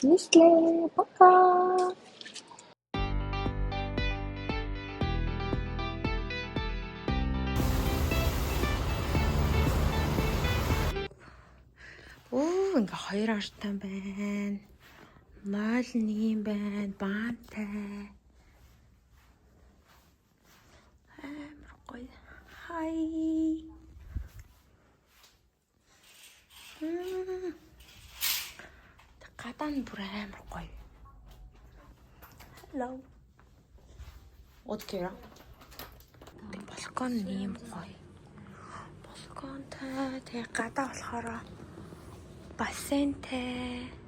Нислээ пока. Ингээ хоёр артай байна. Мойл нэг юм байна. Баантай. Амар гоё. Хай. Гадаа нь бүр амар гоё. Hello. Откера. Балкон нэм гоё. Балконтай тэг гадаа болохоор бассейнтэй.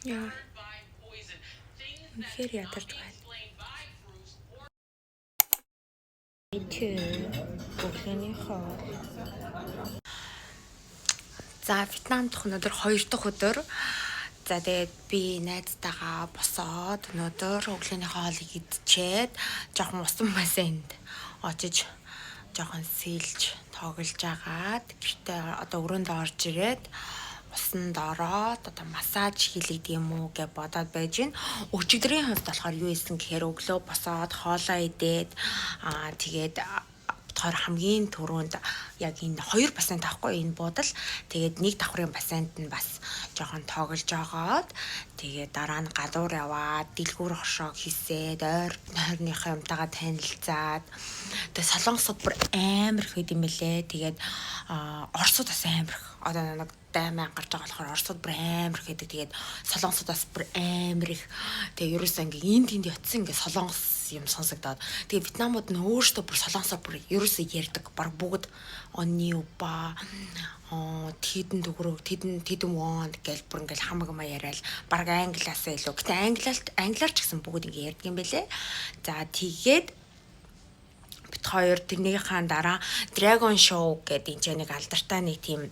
Яа. Үнэхээр ядарч байна. Өглөөний хоо. За Вьетнам дахь өнөөдөр 2 дахь өдөр. За тэгээд би найзтайгаа босоод өнөөдөр өглөөний хоолыг идчихэд жоохон усан бассейнд очиж жоохон сэлж тоглож агаад гэртээ одоо өрөөндөө орж ирээд усанд ороод одоо массаж хийлгдэг юм уу гэж бодоод байж гин. Өчигдрийн хувьд болохоор юу исэн гэхээр өглөө босоод хоолоо идээд тэгээд болохоор хамгийн түрүүнд яг энэ 2 бассейн таахгүй энэ буудал тэгээд нэг давхрын бассейнд нь бас жоохон тоглож агаад тэгээд дараа нь гадуур яваад дэлгүүр хошоо хийсээд ойрныхоо юмтайгаа танилцаад тэгээд солонгосод бүр амар их байд юм бэлээ. Тэгээд Оросууд бас амар их одоо нэг даймаа гарч байгаа болохоор Оросууд бүр амар их гэдэг. Тэгээд солонгосудаас бүр амар их тэгээд ерөөсөө ингээ энд тэнд ятсан ингээ солонгос юм сонсогдоод тэгээд Вьетнамууд нь өөрсдөө бүр солонгосоор бүр ерөөсөө ярьдаг баг бүгд онны ба тэдэн төгрөг тэдэн вон гэж бүр ингээл хамаг маа яриад баг англиасаа илүү. Гэтэ англиар ч гэсэн бүгд ингээ ярьдаг юм бэлээ. За тэгээд бит хоёр тэрнийхээ дараа Dragon Show гэдэг энэ нэг алдартай нэг тийм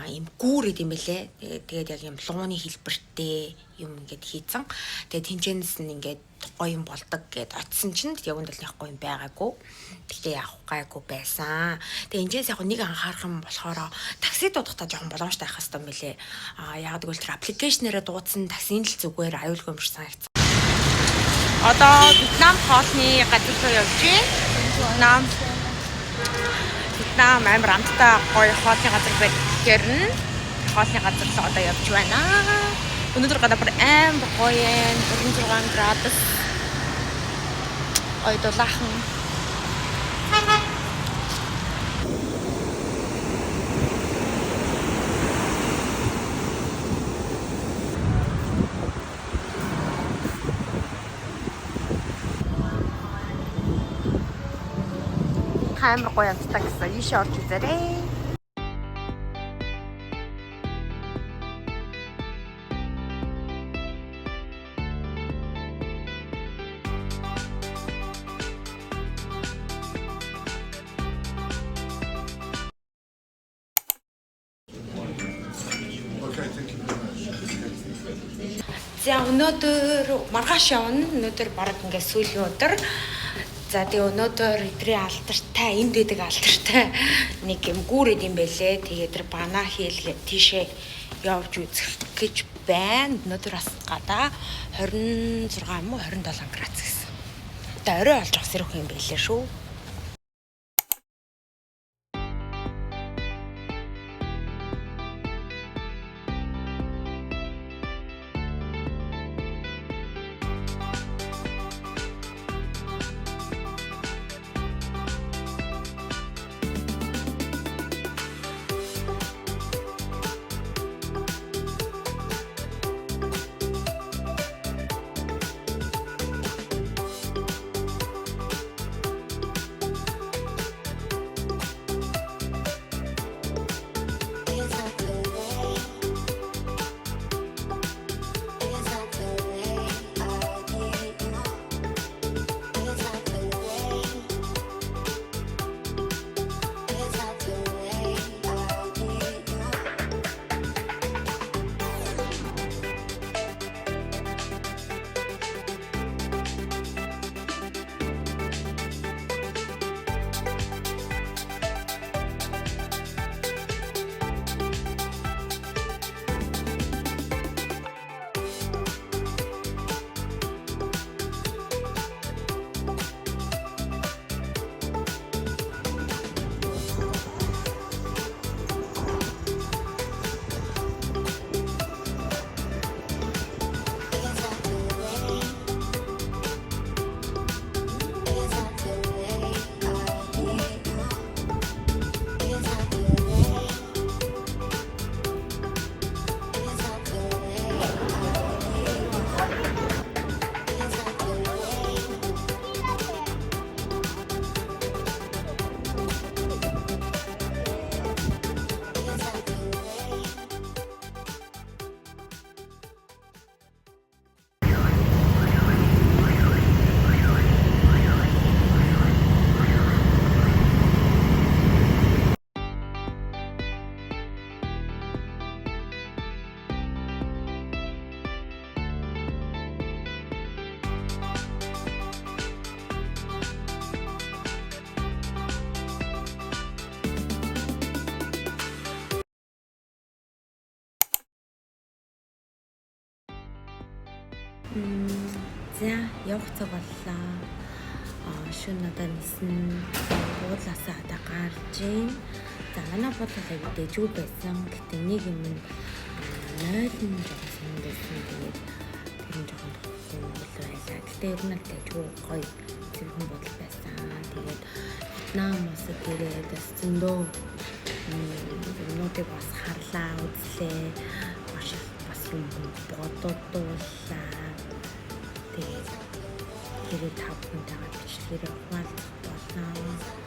юм гүүр идэм бэлээ. Тэгээд яг юм лууны хэлбэртэй юм ингээд хийцэн. Тэгээд тэнцэнэс нь ингээд гоё юм болдог гэд очисон чинь яг үндэл нэг гоё юм байгаагүй. Тэгтээ явах гайгүй байсан. Тэгээд энэс яг нэг анхаарах юм болохоор такси дуудахтаа жоохон боломжтой байх хэрэгтэй юм бэлээ. Яг гэвэл тэр аппликейшнээрээ дуудсан таксийн л зүгээр аюулгүй юм шиг санагдсан. Одоо Вьетнам хоолны газар руу явж байна. Вьетнам амар амттай гоё хоолны газар байдаг нь хоолны газар руу одоо явж байна. Өнөөдөр гадаа бүр амар гоё 46 градус. Гоё дулаахан. Амар гоё амттай гэсэн. Ийшээ орж үзээрэй. За өнөөдөр маргааш явна. Өнөөдөр бараг ингээд сүүлийн өдөр. За тэгээ өнөөдөр эдрийн алдартай энд дэдэг алдартай нэг юм гүүрээд юм бэлээ. Тэгээд тэр бана хийлгээ тийшээ явж үзэх гэж байна. Өнөөдөр бас гадаа 26 муу 27 градус гэсэн. Одоо орой олж авах сэрх юм бэлээ шүү. За явах цаг боллоо. Шөнө надад нисэн буудлаасаа одоо гарч ийн. За манай буудлаа аягүй дэжгүй байсан. Гэтэ нэг юм нойлн жоохон байсан. Тэгээд тэр нь жоохон тохиол байлаа. Гэтэ ер нь л дэжгүй гоё зэрхэн буудал байсан. Тэгээд Вьетнам улсад ирээд бас зөндөө юмнуудыг бас харлаа, үзлээ. Бас юм боддууллаа. Тэгээд хэрэг 5 хүнтэйгээ бичлэгээр хуваалцах болно.